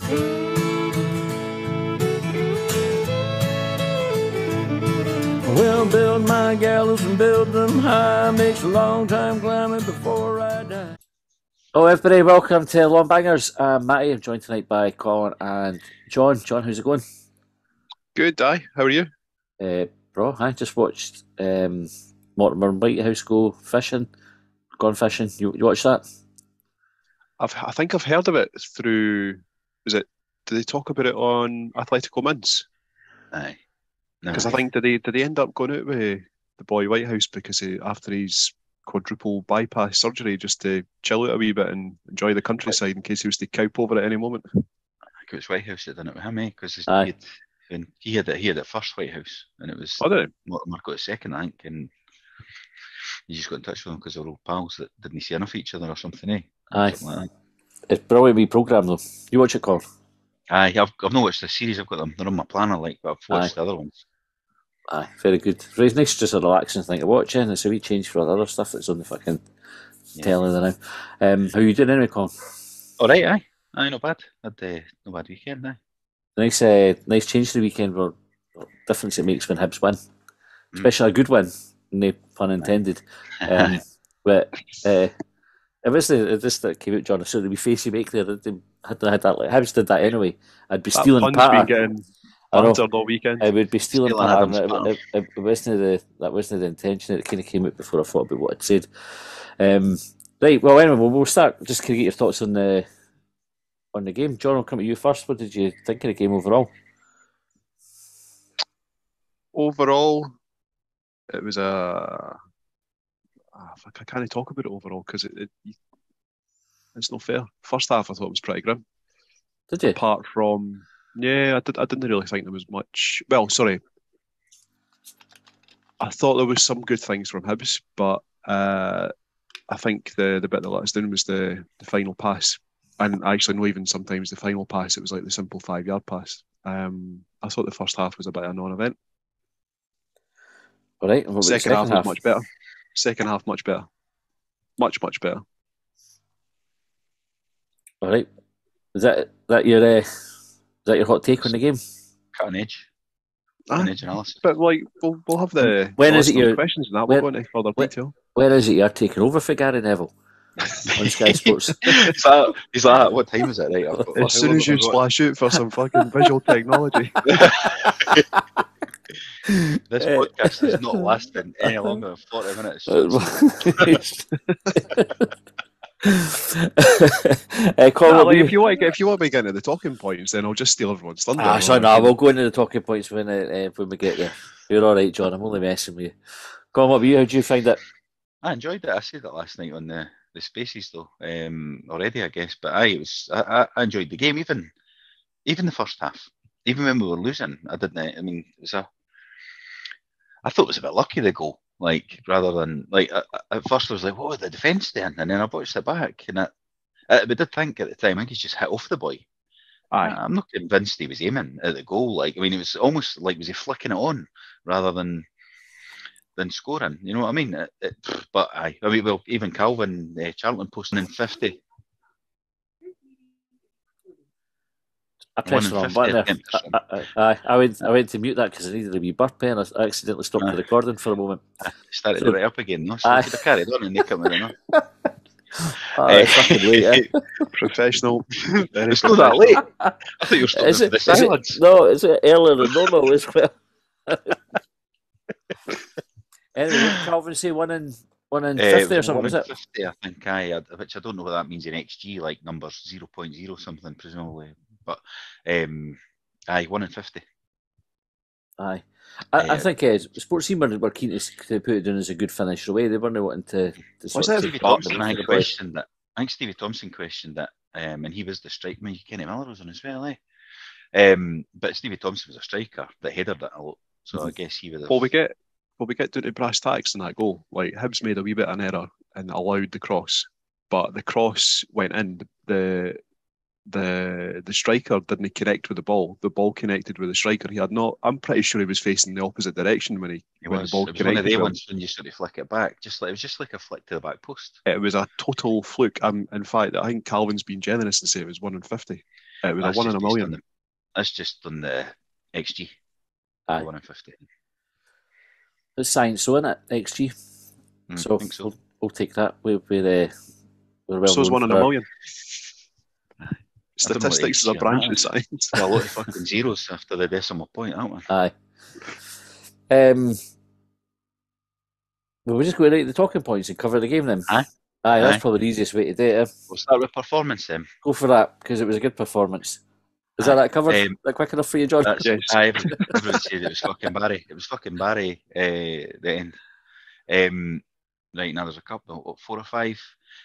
Well, build my gallows and build them high. Makes a long time climbing before I die. Oh, everybody, welcome to Longbangers. I'm Matty. I'm joined tonight by Colin and John. John, how's it going? Good, aye. How are you? Bro, I just watched Mortimer and Whitehouse go fishing. Gone fishing. You watched that? I think I've heard of it through. Did they talk about it on Athletico Mints? Aye. Because I think did they end up going out with the boy Whitehouse because after his quadruple bypass surgery just to chill out a wee bit and enjoy the countryside in case he was to cope over at any moment. I think it was Whitehouse that done it with him, because he had the first Whitehouse, and it was Mortimer got a second, I think, and he just got in touch with him because they were old pals that didn't see enough of each other or something, eh? Aye. Something like that. It's a brilliant wee programme though. You watch it, Colin? Aye, I've not watched the series. I've got them. They're on my planner, but I've watched the other ones. Aye, very good. It's nice, just a relaxing thing to watch, and it's a wee change for the other stuff that's on the fucking telly now. How you doing anyway, Colin? All right, aye, not bad. Had no bad weekend, aye. Nice change to the weekend. Where difference it makes when Hibs win, especially a good win, no pun intended. But it was this that came out, John. So the wee face you make there, they had that. Like, Hibs did that anyway. I'd be stealing patter. I know. All weekend. I would be stealing pattern. It wasn't the intention. It kind of came out before I thought about what I'd said. Right. Well, anyway, we'll start. Just kind of get your thoughts on the game. John, I'll come to you first. What did you think of the game overall? Overall, it was I can't talk about it overall because it's not fair. First half, I thought it was pretty grim. Did you? Apart from. Yeah, I didn't really think there was much. Well, sorry. I thought there was some good things from Hibs, but I think the bit that let us down was the final pass. And actually, not even sometimes the final pass, it was like the simple 5-yard pass. I thought the first half was a bit of a non-event. All right. Second half was much better. Second half, much better. Much better. All right. Is that your... Is that your hot take on the game? Cutting edge analysis. But like, we'll have the when is it your questions and that. We'll go into further detail. Where is it you're taking over for Gary Neville on Sky Sports? He's like, what time is it? Right, as soon as you splash out for some fucking visual technology. This podcast is not lasting any longer than 40 minutes. Colin, if you want to get into the talking points, then I'll just steal everyone's thunder. We'll go into the talking points when we get there. You're all right, John. I'm only messing with you. Colin, what about you? How did you find it? I enjoyed it. I said it last night on the Spaces though, already, I guess. But I enjoyed the game, even the first half. Even when we were losing, I didn't. I mean, I thought it was a bit lucky the goal. Like, rather than, like, at first I was like, what was the defence doing? And then I watched it back, and I did think at the time, I think he's just hit off the boy. Aye. I'm not convinced he was aiming at the goal. Like, I mean, it was almost like, was he flicking it on rather than scoring? You know what I mean? But I mean, well, even Calvin Charlton posting in 50. I pressed the wrong button there. I went to mute that because I needed a wee burp and I accidentally stopped the recording for a moment. I started it right up again, no? So I could have carried on and they come in, no? Fucking late, Professional. It's not that late. I thought you were stopping for the silence. No, it's earlier than normal as well. Anyway, Calvin say 1 in 50 or something, was it? 50, I think, which I don't know what that means in XG, like numbers 0.0 something, presumably. But, 1 in 50. Aye. I think Sports Team were keen to put it down as a good finish away. They weren't wanting to Stevie Thompson, I think Stevie Thompson questioned that, and he was the striker. I mean, Kenny Miller was on as well, eh? But Stevie Thompson was a striker that headed it a lot, so I guess he would have... Well, we get down to brass tacks in that goal. Like, Hibs made a wee bit of an error and allowed the cross, but the cross went in. The striker didn't connect with the ball. The ball connected with the striker. I'm pretty sure he was facing the opposite direction when the ball connected. One of the ones when you sort of flick it back. It was just like a flick to the back post. It was a total fluke. In fact, I think Calvin's been generous and say it was 1 in 50. It was a 1 in a million. That's just on the XG. Aye. 1 in 50. It's science, so isn't it? XG. So, I think so. We'll take that. We're well so is 1 in a million. Statistics is a branch of science. A lot of fucking zeros after the decimal point, aren't we? Aye. We'll just go right to the talking points and cover the game then. Aye. That's probably the easiest way to do it. We'll start with performance then. Go for that, because it was a good performance. Is that covered? That quick enough for you, John? Yes. Everyone said it was fucking Barry. It was fucking Barry, the end. Right, now there's a couple, 4 or 5.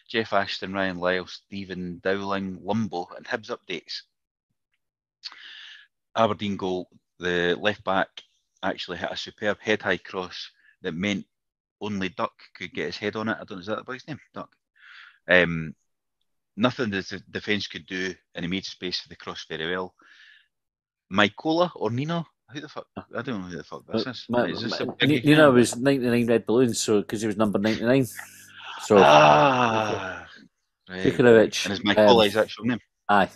Jeff Ashton, Ryan Lyle, Stephen Dowling, Lumbo, and Hibs updates. Aberdeen goal, the left back actually hit a superb head-high cross that meant only Duck could get his head on it. I don't know, is that the boy's name? Duck. Nothing the defence could do, and he made space for the cross very well. Mykola or Nino? Who the fuck? I don't know who the fuck this is. Nino was 99 red balloons, so because he was number 99. So right. Kukovic. And is Mykola his actual name? Aye.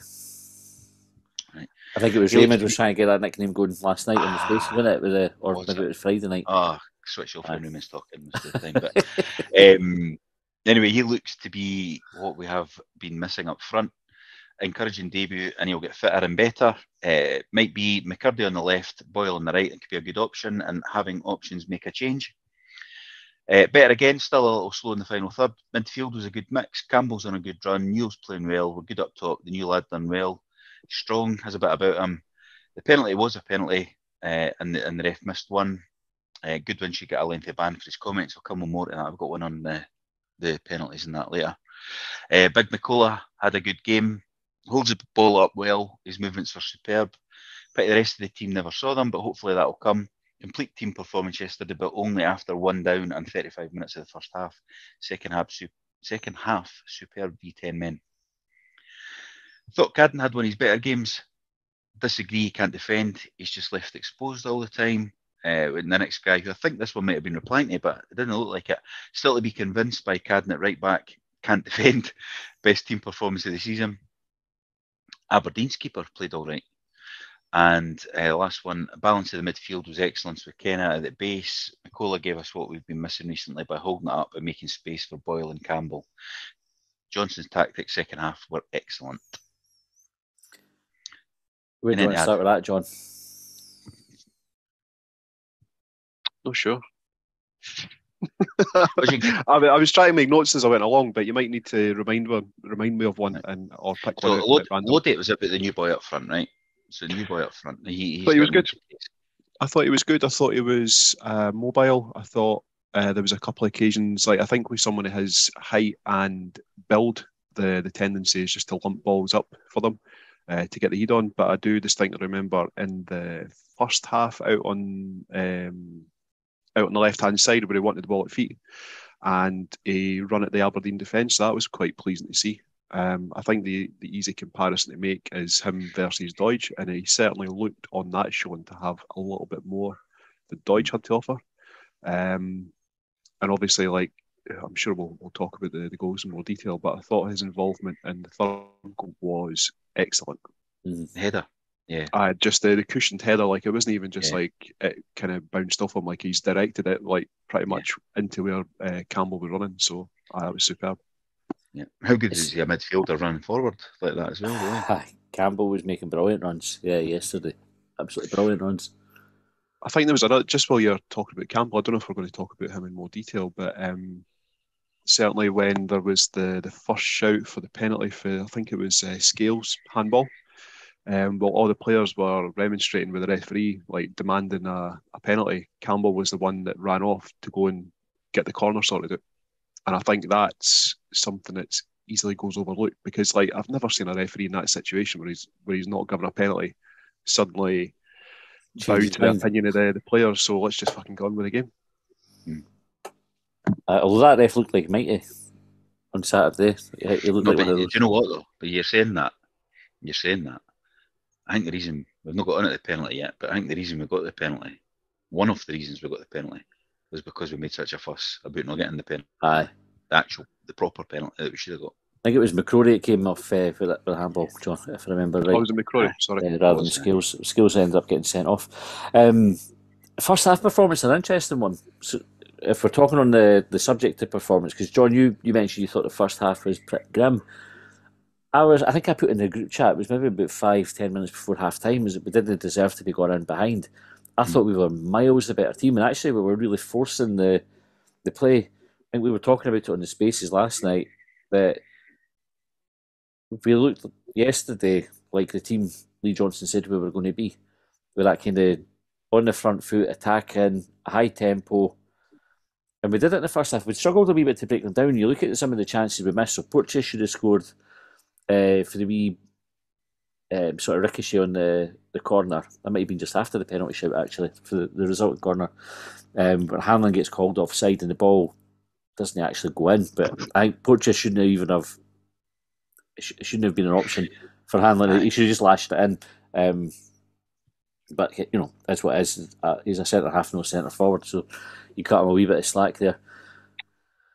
Right. I think it was Raymond was trying to get that nickname going last night on the space, wasn't it? Or maybe it was Friday night. Switch off when Raymond's talking most of the time. But anyway, he looks to be what we have been missing up front. Encouraging debut, and he'll get fitter and better. Might be McCurdy on the left, Boyle on the right. It could be a good option, and having options make a change. Better again, still a little slow in the final third. Midfield was a good mix. Campbell's on a good run. Neil's playing well. We're good up top. The new lad done well. Strong has a bit about him. The penalty was a penalty, and the ref missed one. Goodwin should get a lengthy ban for his comments. I'll come with more to that. I've got one on the penalties and that later. Big Mykola had a good game. Holds the ball up well. His movements were superb. But the rest of the team never saw them, but hopefully that will come. Complete team performance yesterday, but only after 1 down and 35 minutes of the first half. Second half, superb D10 men. Thought Cadden had one of his better games. Disagree, he can't defend. He's just left exposed all the time. And the next guy, who I think this one might have been replying to, but it didn't look like it. Still to be convinced by Cadden at right back. Can't defend. Best team performance of the season. Aberdeen's keeper played all right. And last one, balance of the midfield was excellent with Kenna at the base. Mykola gave us what we've been missing recently by holding it up and making space for Boyle and Campbell. Johnson's tactics second half were excellent. Where do you want to start with that, John? Not sure. I was trying to make notes as I went along, but you might need to remind me of one, or pick one out. Lodate was about the new boy up front, right? So the new boy up front. He was good. I thought he was good. I thought he was mobile. I thought there was a couple of occasions, like I think with someone of his height and build, the tendency is just to lump balls up for them to get the heat on. But I do distinctly remember in the first half out on the left-hand side where he wanted the ball at feet, and he run at the Aberdeen defence. That was quite pleasing to see. I think the easy comparison to make is him versus Deutsch, and he certainly looked on that showing to have a little bit more that Deutsch had to offer. And obviously, like I'm sure we'll talk about the goals in more detail, but I thought his involvement in the third goal was excellent. Header. Yeah. Just the cushioned header, like it wasn't even just like it kind of bounced off him, like he's directed it like pretty much into where Campbell was running. So that was superb. Yeah. How good is he a midfielder running forward like that as well? Really? Campbell was making brilliant runs. Yeah, yesterday, absolutely brilliant runs. I think there was another. Just while you're talking about Campbell, I don't know if we're going to talk about him in more detail, but certainly when there was the first shout for the penalty for, I think it was Scales handball. While all the players were remonstrating with the referee, like demanding a penalty, Campbell was the one that ran off to go and get the corner sorted out. And I think that's something that easily goes overlooked, because like I've never seen a referee in that situation where he's not given a penalty suddenly bow to the opinion of the players. So let's just fucking go on with the game. Although that ref looked like Mighty on Saturday, he looked like one of those. Do you know what though? But you're saying that. I think the reason we've not got on at the penalty yet, but I think the reason we got the penalty, one of the reasons we got the penalty, was because we made such a fuss about not getting the penalty. Aye. The proper penalty that we should have got. think it was McCrory that came off with the handball, John, if I remember right. Oh, was it McCrory? Sorry. Rather than Scales. Scales ended up getting sent off. First half performance, an interesting one. So if we're talking on the subject of performance, because John, you mentioned you thought the first half was pretty grim. I think I put in the group chat, it was maybe about 5-10 minutes before half time, was that we didn't deserve to be going in behind. I thought we were miles the better team, and actually we were really forcing the play. I think we were talking about it on the spaces last night, that we looked yesterday like the team Lee Johnson said we were going to be, with that kind of on the front foot, attacking, a high tempo. And we did it in the first half. We struggled a wee bit to break them down. You look at some of the chances we missed. So Porto should have scored for the wee sort of ricochet on the corner. That might have been just after the penalty shout, actually, for the resulting corner. Where Hanlon gets called offside and the ball doesn't actually go in. But I think Porto shouldn't have been an option for Hanlon. He should have just lashed it in. But, that's what it is. He's a centre half, no centre forward. So you cut him a wee bit of slack there.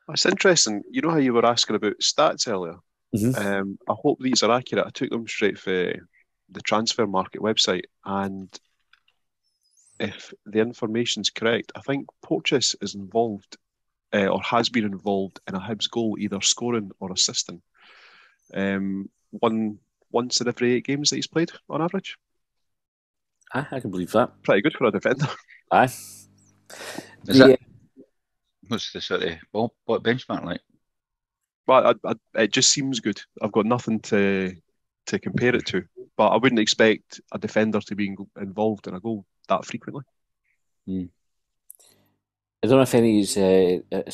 It's interesting. You know how you were asking about stats earlier? Mm-hmm. I hope these are accurate. I took them straight for the transfer market website, and if the information's correct, I think Porteous is involved or has been involved in a Hibs goal, either scoring or assisting. Once in every 8 games that he's played on average. I can believe that. Pretty good for a defender. Aye. What's the sort of what benchmark like? Well, it just seems good. I've got nothing to compare it to, but I wouldn't expect a defender to be involved in a goal that frequently. I don't know if anybody's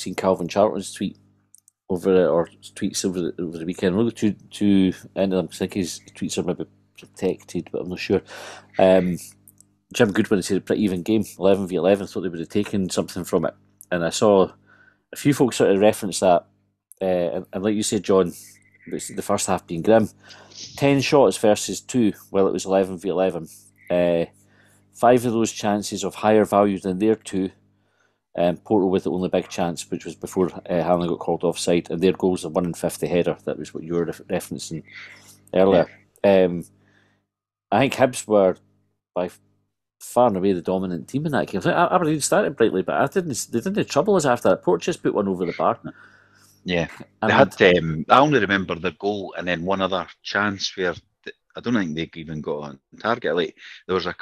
seen Calvin Charlton's tweet tweets over the weekend. I'm really too into them. I think his tweets are maybe protected, but I'm not sure. Jim Goodwin said a pretty even game, 11v11. Thought they would have taken something from it, and I saw a few folks sort of reference that. And like you said, John, the first half being grim. 10 shots versus 2, well, it was 11v11. 5 of those chances of higher value than their 2. Porto with the only big chance, which was before Hanlon got called offside, and their goals a 1 in 50 header. That was what you were referencing earlier. Yeah. I think Hibs were by far and away the dominant team in that game. Aberdeen started brightly, but they didn't trouble us after that. Porto just put one over the bar. Yeah, they had. I only remember the goal and then one other chance where I don't think they even got on target. Like there was 2 of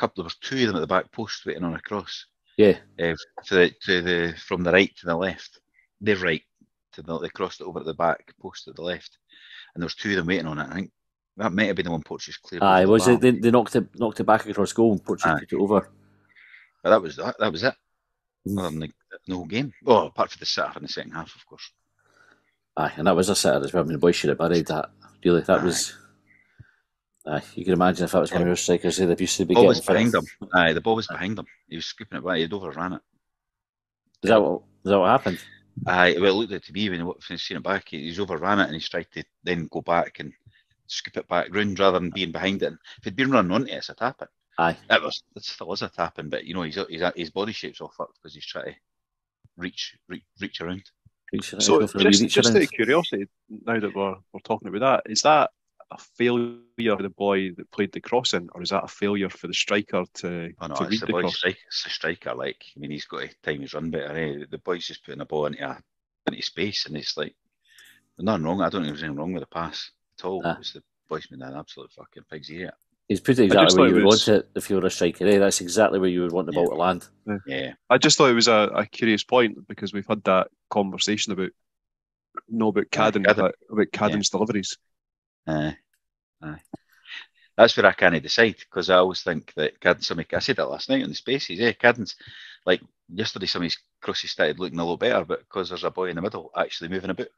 them at the back post waiting on a cross. Yeah, from the right to the left. They're right they crossed it over at the back post to the left, and there was 2 of them waiting on it. I think that might have been the one Portuguese cleared. Was it? They knocked it back across goal and Portuguese put it over. But that was it. Other than the whole game. Oh, apart from the sitter in the second half, of course. Aye, and that was a sitter as well. I mean, the boys should have buried that. Really, that was. You can imagine if that was one of your strikers, they'd used to be getting behind him. Aye, the ball was behind him. He was scooping it back. He'd overran it. Is that what happened? Aye, well, it looked like to me when he's seen it back, he's overran it and he's tried to then go back and scoop it back round rather than being behind it. And if he'd been running onto it, it's a tapping. Aye, it still was a tapping, but his body shape's all fucked because he's trying to reach around. So just out of curiosity, now that we're talking about that, is that a failure for the boy that played the crossing, or is that a failure for the striker to read the cross? It's the striker. Like, I mean, he's got to time his run better. Eh? The boy's just putting a ball into space, and it's like there's nothing wrong. I don't think there's anything wrong with the pass at all. It's the boy's been an absolute fucking pig's ear. He's put it exactly where you would want it if you were a striker. Eh? That's exactly where you would want the ball to land. Yeah. I just thought it was a curious point because we've had that conversation about Cadden, but about Cadden's deliveries. That's where I can't decide because I always think that Cadden. I said that last night on the spaces. Cadden's like yesterday. Some of his crosses started looking a little better, but because there's a boy in the middle actually moving about.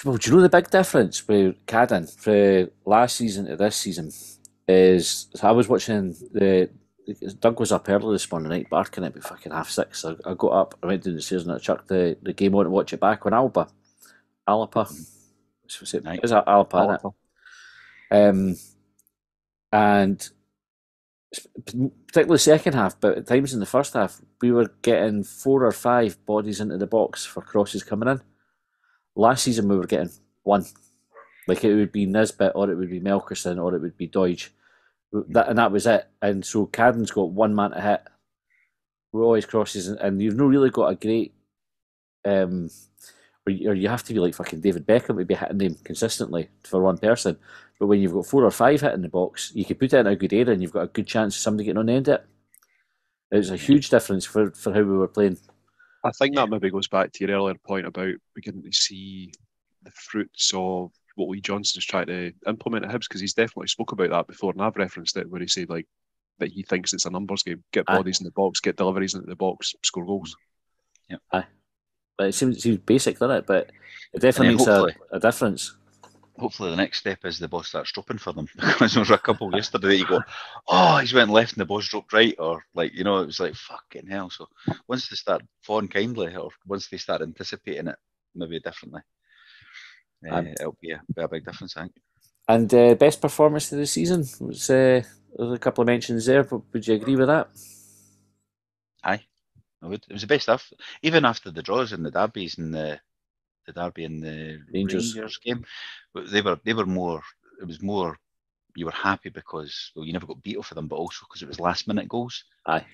Well, do you know the big difference with Cadden for last season to this season? Is I was watching Doug was up early this morning night barking at me fucking 6:30. I got up, I went down the stairs and I chucked the game on to watch it back on Alapa. Is it Alapa? And particularly second half, but at times in the first half, we were getting 4 or 5 bodies into the box for crosses coming in. Last season we were getting 1. Like it would be Nisbet, or it would be Melkerson, or it would be Deutsch. That was it. And so Cadden's got one man to hit with all his crosses, and you've not really got a great, or you have to be like fucking David Beckham to be hitting them consistently for one person. But when you've got 4 or 5 hitting the box, you can put it in a good area, and you've got a good chance of somebody getting on the end of it. It was a huge difference for how we were playing. I think that maybe goes back to your earlier point about beginning to see the fruits of what Lee Johnson's trying to implement at Hibs, because he's definitely spoke about that before, and I've referenced it where he said like that he thinks it's a numbers game. Get bodies in the box, get deliveries into the box, score goals. Yeah, but it seems basic, doesn't it? But it definitely makes a difference. Hopefully the next step is the ball starts dropping for them, because there was a couple yesterday that you go, oh, he's went left and the ball's dropped right, or like, you know, it was like fucking hell. So once they start falling kindly, or once they start anticipating it maybe differently, it'll be a big difference, I think. And best performance of the season was there's a couple of mentions there, but would you agree with that? Aye, I would. It was the best stuff, even after the draws and the derbies and the derby and the Rangers game. But they were more. It was more. You were happy because you never got beat off of them, but also because it was last minute goals. Aye.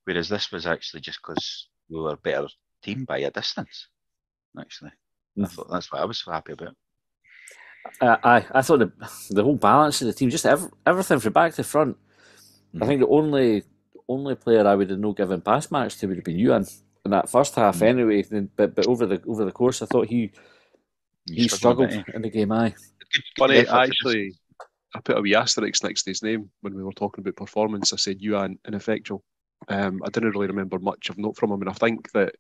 Whereas this was actually just because we were a better team by a distance. Actually, I thought that's what I was so happy about. I thought the whole balance of the team, just everything from back to front. I think the only player I would have no given pass marks to would have been Ewan in that first half anyway. But over the course, I thought he struggled in the game. Aye. Funny, actually, I put a wee asterisk next to his name when we were talking about performance. I said Ewan ineffectual. I didn't really remember much of note from him, and I think that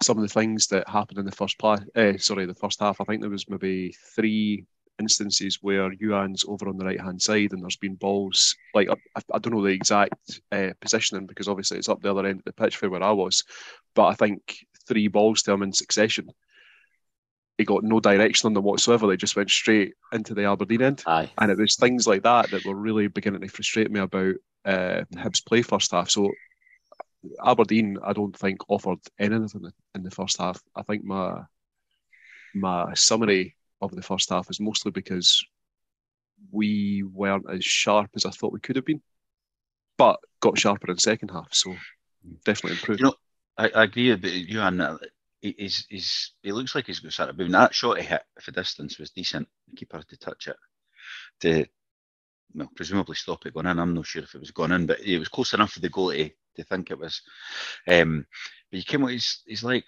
some of the things that happened in the first half, I think there was maybe 3 instances where Ewan's over on the right hand side and there's been balls, like I don't know the exact positioning because obviously it's up the other end of the pitch from where I was, but I think 3 balls to him in succession, he got no direction on them whatsoever. They just went straight into the Aberdeen end. Aye. And it was things like that were really beginning to frustrate me about Hibs' play first half. So Aberdeen, I don't think offered anything in the first half. I think my summary of the first half is mostly because we weren't as sharp as I thought we could have been, but got sharper in the second half. So definitely improved. You know, I agree with you on that. He looks like he's got started moving. That shot he hit for distance was decent. The keeper had to touch it to, well, presumably stop it going in. I'm not sure if it was going in, but it was close enough for the goal to think it was. But you came what he's like.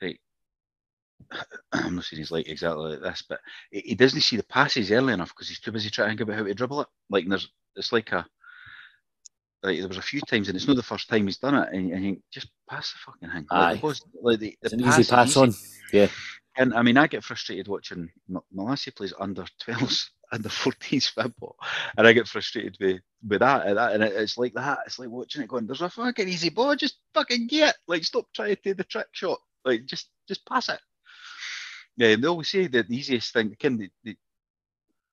I'm not saying he's like exactly like this, but he doesn't see the passes early enough because he's too busy trying to think about how to dribble it. Like it's like there was a few times, and it's not the first time he's done it, and you think, just pass the fucking thing. Aye. The it's an easy pass on. Yeah. And I mean, I get frustrated watching Malacia plays under 12s, under 14s football, and I get frustrated with that, and it's like that. It's like watching it going, there's a fucking easy ball, just fucking get it. Like, stop trying to do the trick shot. Like, just pass it. Yeah, they always say that the easiest thing, the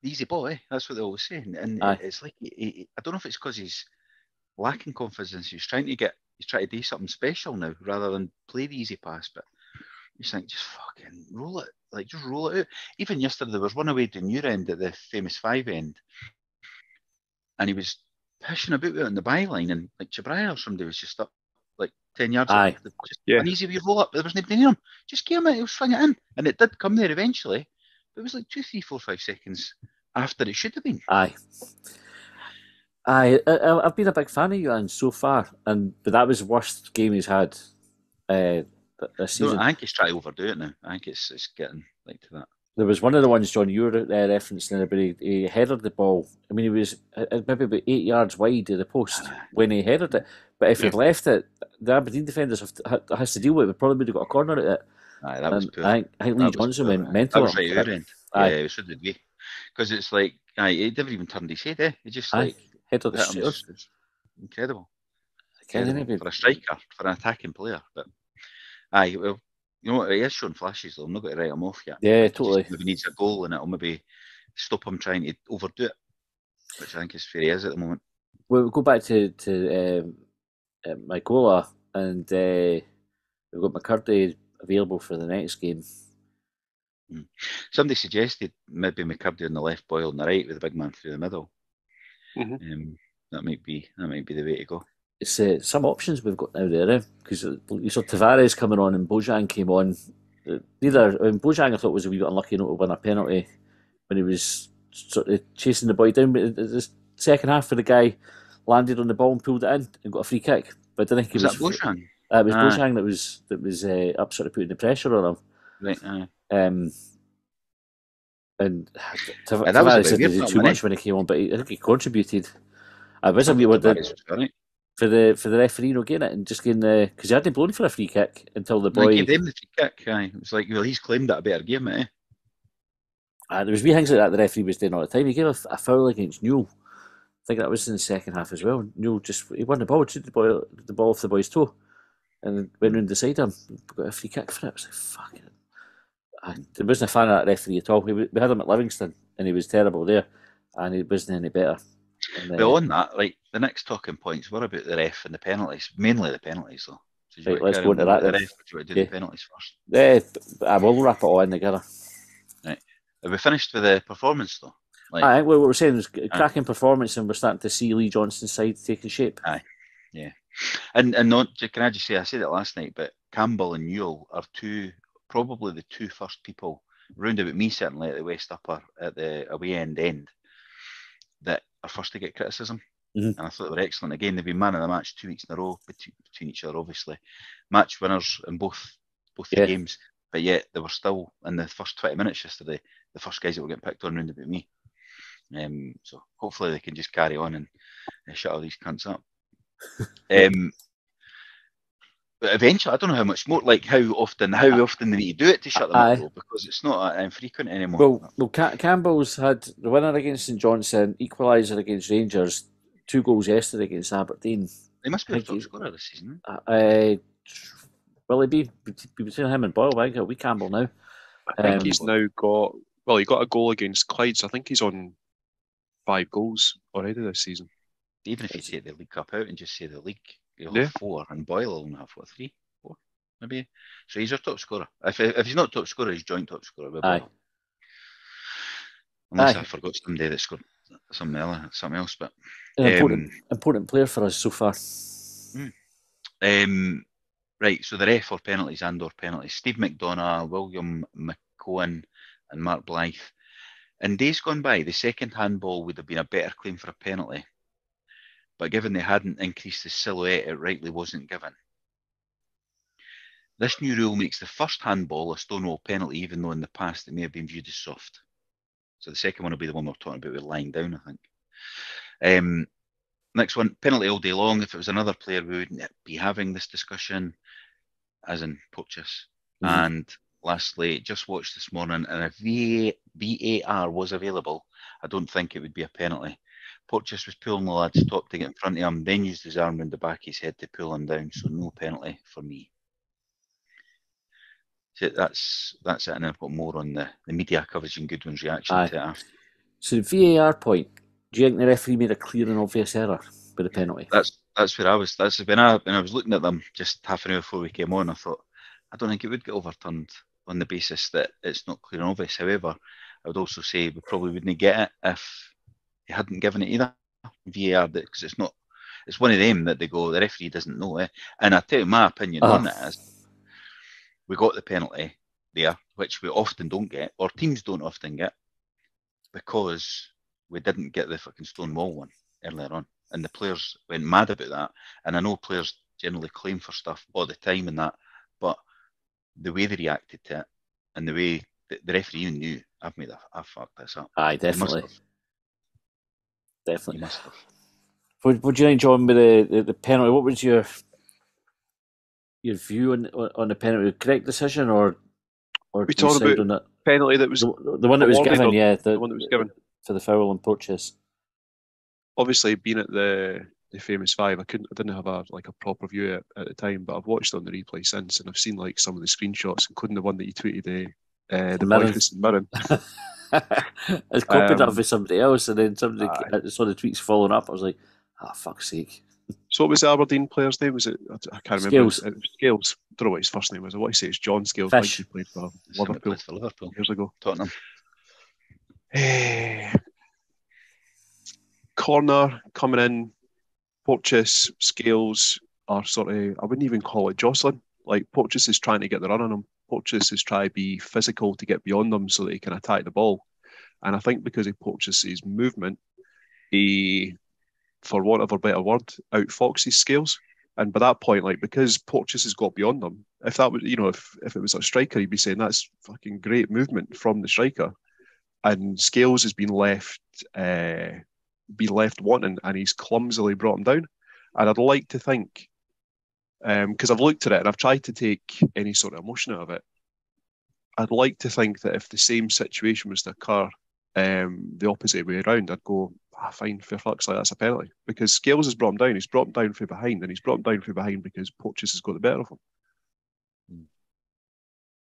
easy ball, eh? That's what they always say. And it's like, I don't know if it's because he's lacking confidence. He's trying to do something special now rather than play the easy pass. But you think, just fucking roll it. Like, just roll it out. Even yesterday, there was one away to New End at the famous 5 end. And he was pushing about it on the byline. And like Chabraya or somebody was just up like 10 yards Aye. up. An easy wee roll up. There was nobody near him. Just give him it. He'll swing it in. And it did come there eventually. But it was like 2, 3, 4, 5 seconds after it should have been. Aye. I've been a big fan of Ewan so far, but that was the worst game he's had this season. No, I think he's trying to overdo it now. I think it's getting like to that. There was one of the ones, John, you were referencing there, but he headed the ball. I mean, he was maybe about 8 yards wide of the post when he headed it. But if he'd left it, the Aberdeen defenders has to deal with it. We probably would have got a corner at it. Aye, that was poor. I think Lee Johnson went mental. That was right out end. Yeah, so did we. Because it's like, he never even turned his head, eh? He just headed the shit. It's incredible. For a striker, for an attacking player. But well, you know what, he is showing flashes though. I'm not going to write him off yet. Yeah, totally. Maybe needs a goal and it'll maybe stop him trying to overdo it, which I think is fair he is at the moment. We'll go back to my goaler, and we've got McCurdy available for the next game. Somebody suggested maybe McCurdy on the left, Boyle on the right, with the big man through the middle. That might be the way to go. It's some options we've got now there, because you saw Tavares coming on and Bojan came on. Bojan I thought was a wee bit unlucky not to win a penalty when he was sort of chasing the boy down. But the second half, for the guy landed on the ball and pulled it in and got a free kick. But I don't think it was Bojan. It was Bojan that was up sort of putting the pressure on him. Right. And Tavares didn't do too much when he came on, but I think he contributed. I was a wee word for the referee not getting it and just getting because he hadn't blown for a free kick until the boy gave them the free kick. It was like, well, he's claimed that a better game, eh? There was wee things like that the referee was doing all the time. He gave a foul against Newell. I think that was in the second half as well. Newell he won the ball, took the ball off the boy's toe, and went round the side of him, got a free kick for it. I was like, fuck it. I wasn't a fan of that referee at all. We had him at Livingston, and he was terrible there, and he wasn't any better. But on that, like, the next talking points were about the ref and the penalties, mainly the penalties, though. So right, let's go into that. The ref, do the penalties first? I will wrap it all in together. Right. Have we finished with the performance, though? Like, I think what we're saying is cracking performance, and we're starting to see Lee Johnston's side taking shape. Aye, yeah. And not, can I just say, I said it last night, but Campbell and Newell are probably the two first people, round about me certainly, at the West Upper, at the away end, that are first to get criticism. And I thought they were excellent. Again, they've been man of the match 2 weeks in a row between each other, obviously. Match winners in both the games, but yet they were still, in the first 20 minutes yesterday, the first guys that were getting picked on round about me. So hopefully they can just carry on and shut all these cunts up. But eventually, I don't know how much more, like how often they need to do it to shut them up, though, because it's not infrequent anymore. Well, Campbell's had the winner against St Johnstone, equaliser against Rangers, 2 goals yesterday against Aberdeen. They must be the top scorer this season. Will he be between him and Boyle? I think it'll be Campbell now. I think he's now got. Well, he got a goal against Clyde, so I think he's on 5 goals already this season. Even if you take the League Cup out and just say the league, you'll have 4, and Boyle will only have 3, 4, maybe. So he's our top scorer. If he's not top scorer, he's joint top scorer with Boyle. Unless I forgot someday that scored something else. But important player for us so far. Right, so the ref or penalties and/or penalties. Steve McDonough, William McCohen, and Mark Blythe. In days gone by, the second handball would have been a better claim for a penalty, but given they hadn't increased the silhouette, it rightly wasn't given. This new rule makes the first handball a stonewall penalty, even though in the past it may have been viewed as soft. So the second one will be the one we're talking about with lying down, I think. Next one, penalty all day long. If it was another player, we wouldn't be having this discussion, as in Porteous. And lastly, just watched this morning, and if VAR was available, I don't think it would be a penalty. Porteous was pulling the lad's top to get in front of him, then used his arm round the back of his head to pull him down, so no penalty for me. So that's it, and I've got more on the media coverage and Goodwin's reaction to it after. So the VAR point, do you think the referee made a clear and obvious error with the penalty? That's where I was. That's when I was looking at them just half an hour before we came on. I thought, I don't think it would get overturned on the basis that it's not clear and obvious. However, I would also say we probably wouldn't get it if he hadn't given it either. VAR, because it's not. It's one of them that they go, the referee doesn't know it. And I tell you my opinion on it is, we got the penalty there, which we often don't get, or teams don't often get, because we didn't get the fucking stone wall one earlier on. And the players went mad about that. And I know players generally claim for stuff all the time and that, but the way they reacted to it and the way the referee even knew, I fucked this up. Aye, definitely. Definitely. Must have. What do you think, John, with the penalty? What was your view on the penalty? Correct decision, or we talked about on that penalty that was the one that was given? Yeah, the one that was given for the foul on Porteous. Obviously, being at the famous 5, I didn't have a proper view at the time, but I've watched it on the replay since, and I've seen like some of the screenshots, including the one that you tweeted, the Boyhood and Mirren. I copied that for somebody else, and then somebody saw the tweets following up. I was like, fuck's sake. So what was the Aberdeen player's name? Was it? I can't remember. Scales. It was Scales. I don't know what his first name was. I want to say it's John Scales. Fish. I think he played for Liverpool years ago. Tottenham. Corner coming in, Porteous, Scales are sort of, I wouldn't even call it jostling. Like, Porteous is trying to get the run on him. Porteous is trying to be physical to get beyond them so that he can attack the ball. And I think because of Porteous's movement, he, for want of a better word, outfoxes Scales. And by that point, like, because Porteous has got beyond them, if that was, if it was a striker, he'd be saying that's fucking great movement from the striker. And Scales has been left wanting, and he's clumsily brought him down. And I'd like to think, because I've looked at it and I've tried to take any sort of emotion out of it, I'd like to think that if the same situation was to occur the opposite way around, I'd go, fine, fair fuck's like that's a penalty. Because Scales has brought him down, he's brought him down from behind, and he's brought him down from behind because Porteous has got the better of him.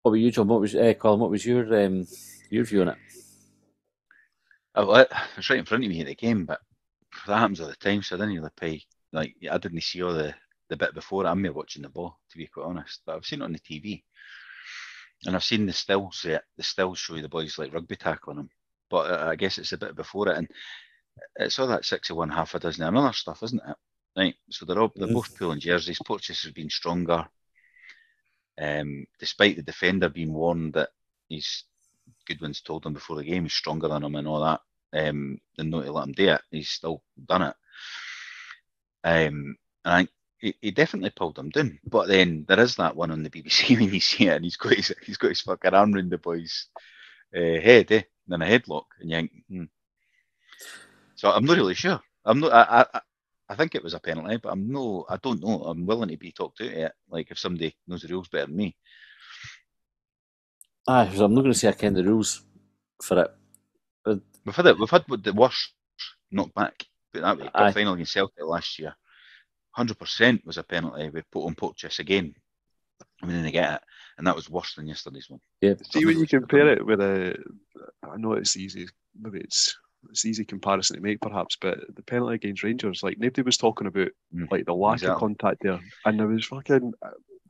What about you, John? What was Colin? What was your view on it? It's right in front of me at the game, but that happens all the time, so I didn't really pay. Like, I didn't see all the bit before. I'm not watching the ball, to be quite honest, but I've seen it on the TV, and I've seen the stills. The stills show you the boys like rugby tackling them, but I guess it's a bit before it, and it's all that 6-1, half a dozen and other stuff, isn't it? Right. So they're both pulling jerseys. Porteous has been stronger, despite the defender being warned that Goodwin's told him before the game he's stronger than him and all that, and not to let him do it. He's still done it. And I think he definitely pulled him down. But then there is that one on the BBC when you see it, and he's got his fucking arm round the boy's head, then a headlock, and you think, So I'm not really sure. I think it was a penalty, but I don't know. I'm willing to be talked out of it. Like, if somebody knows the rules better than me. So I'm not going to say I ken the rules for it. But we've had the worst knocked back. Put that way, cup final against Celtic last year, 100% was a penalty. We put on Porteous again. We didn't get it, and that was worse than yesterday's one. Yeah. See, when you compare it with I know it's easy. Maybe it's easy comparison to make, perhaps, but the penalty against Rangers, like, nobody was talking about like the lack of contact there, and there was fucking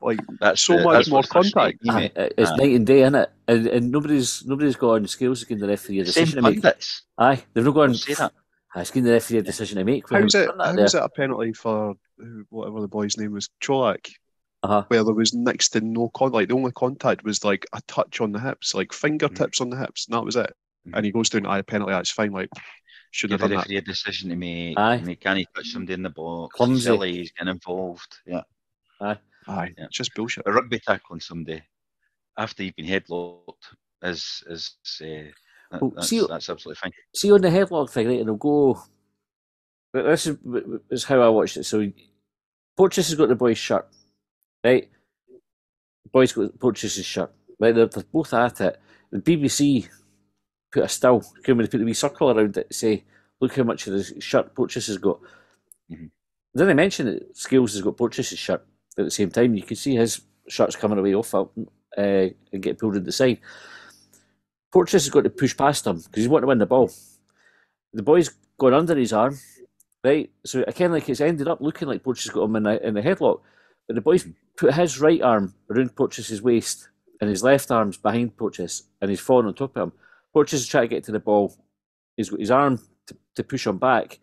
like much more contact. It's night and day, isn't it? And nobody's got on Scales against the referee a decision to make. They've not gone. Say that. It's given the referee a decision to make. How was it a penalty for whatever the boy's name was, Cholak? Where there was next to no contact. Like, the only contact was like a touch on the hips, like fingertips on the hips, and that was it. And he goes down to a penalty. That's fine. Like, shouldn't have done that. A decision to make. And can he touch somebody in the box? Clumsy. Silly, he's getting involved. Yeah. It's just bullshit. A rugby tackling somebody after you've been headlocked is that's absolutely fine. See, on the headlock thing, right, and I'll go. This is how I watched it. So, Porteous has got the boy's shirt, right? The boy's got Porteous's shirt, right? They're both at it. The BBC put a still, when they put the wee circle around it, to say, look how much of the shirt Porteous has got. Mm-hmm. Then I mentioned that Scales has got Porteous's shirt at the same time. You can see his shirt's coming away off and get pulled in the side. Porteous has got to push past him because he's wanting to win the ball. The boy's gone under his arm, right? So I kind of like it's ended up looking like Porteous got him in the headlock. But the boy's put his right arm around Porteous's waist and his left arm's behind Porteous, and he's falling on top of him. Porteous is trying to get to the ball. He's got his arm to push him back.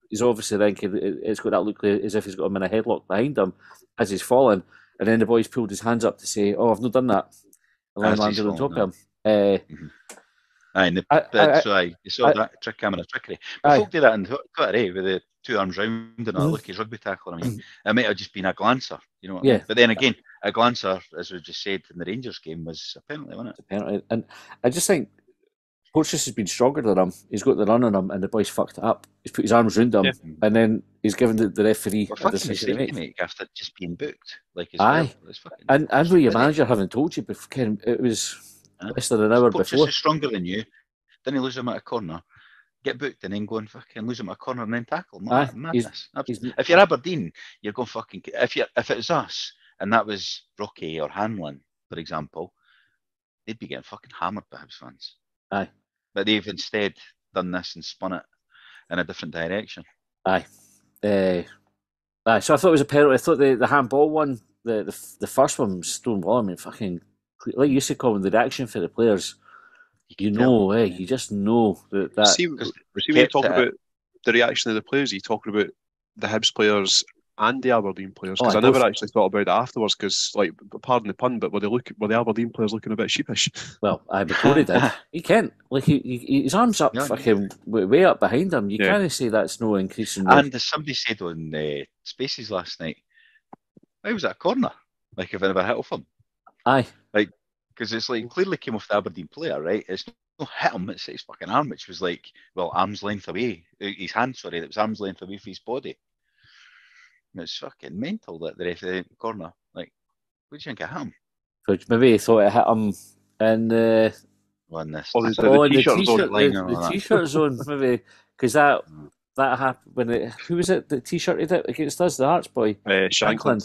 He's obviously thinking it's got that look as if he's got him in a headlock behind him as he's falling. And then the boy's pulled his hands up to say, "Oh, I've not done that." And then landed on top of him. You saw that camera trickery. But folk do that in Twitter, with the two arms round and look, he's rugby tackling. I mean, it might have just been a glancer, you know what I mean? But then again, a glancer, as we just said in the Rangers game, was a penalty, wasn't it? A penalty. And I just think Porteous has been stronger than him. He's got the run on him, and the boy's fucked it up. He's put his arms round him, and then he's given the referee a decision to make after just being booked. Like, and with your manager having told you before, it was less than an hour Porteous before. Is stronger than you. Then he lose him at a corner, get booked, and then go and fucking lose him at a corner and then tackle. Madness. If you're Aberdeen, you're going fucking. If it was us and that was Rocky or Hanlon, for example, they'd be getting fucking hammered by Hibs fans. But they've instead done this and spun it in a different direction. So I thought it was a penalty. I thought the handball one, the first one was stonewall. I mean, fucking, like you used to call them, the reaction for the players. You just know that. See when you talk about the reaction of the players, are you talking about the Hibs players and the Aberdeen players? Because I never actually thought about it afterwards. Because, like, pardon the pun, but were the Aberdeen players looking a bit sheepish? Well, Tory did. He can't. Like, his arms up, fucking way up behind him. You can't say that's no increase in. And as somebody said on Spaces last night, why was that a corner? Like, if I never hit off him. Aye. Like, because it's like clearly came off the Aberdeen player, right? It's not hit him, it's his fucking arm, which was like, well, arm's length away. His hand, sorry, that was arm's length away from his body. It's fucking mental that the ref of the corner. Like, what do you think it hit him? So maybe he thought it hit him in the t-shirt zone, maybe, because that happened when who was it? The t-shirt he did against us, the Hearts boy, Shanklin.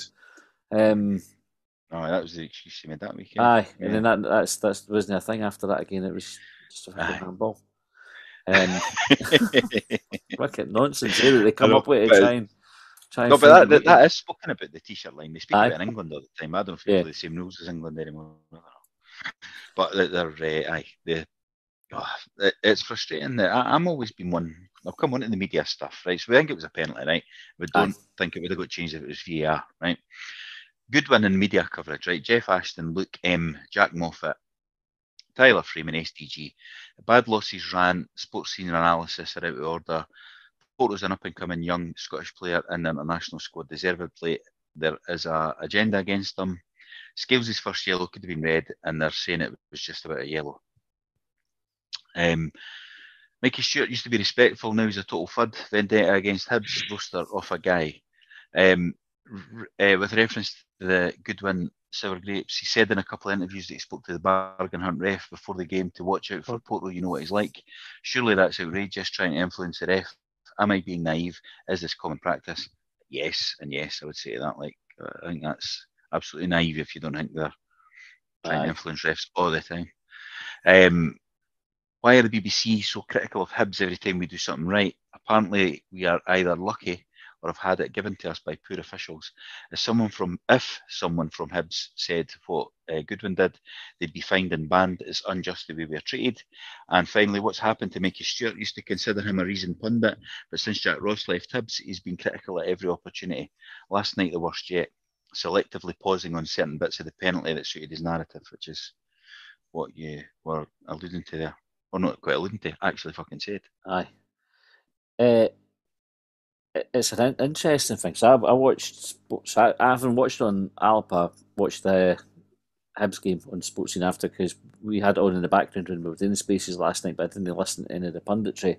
That was the excuse he made that weekend. Aye, and then that wasn't a thing after that again. It was just a fucking handball. Fucking nonsense that they come up with to try and. No, but that is spoken about the t-shirt line. They speak about it in England all the time. I don't feel the same rules as England anymore. But it's frustrating. I'm always been one. I've come on to the media stuff, right? So we think it was a penalty, right? We don't think it would have got changed if it was VAR, right? Goodwin in media coverage, right? Jeff Ashton, Luke M, Jack Moffat, Tyler Freeman, STG. Bad losses ran, sports senior analysis are out of order. Porto's an up-and-coming young Scottish player in the international squad, deserved play. There is an agenda against them. Scales' first yellow could have been red, and they're saying it was just about a yellow. Mikey Stewart used to be respectful, now he's a total fud. Vendetta against Hibs, roster off a guy. With reference to the Goodwin Sour Grapes, he said in a couple of interviews that he spoke to the bargain hunt ref before the game to watch out for Porto, you know what he's like. Surely that's outrageous, trying to influence the ref. Am I being naive? Is this common practice? Yes, and yes, I would say that. Like, I think that's absolutely naive if you don't think they're trying to influence refs all the time. Why are the BBC so critical of Hibs every time we do something right? Apparently, we are either lucky or have had it given to us by poor officials. If someone from Hibs said what Goodwin did, they'd be fined and banned. It's unjust the way we are treated. And finally, what's happened to Mikey Stewart? Used to consider him a reasoned pundit, but since Jack Ross left Hibs, he's been critical at every opportunity. Last night, the worst yet, selectively pausing on certain bits of the penalty that suited his narrative, which is what you were alluding to there. Or not quite alluding to, actually fucking said. Aye. It's an interesting thing. So I watched sports. I haven't watched on Alpa. Watched the Hibs game on Sportscene after, because we had it on in the background when we were doing the Spaces last night, but I didn't listen to any of the punditry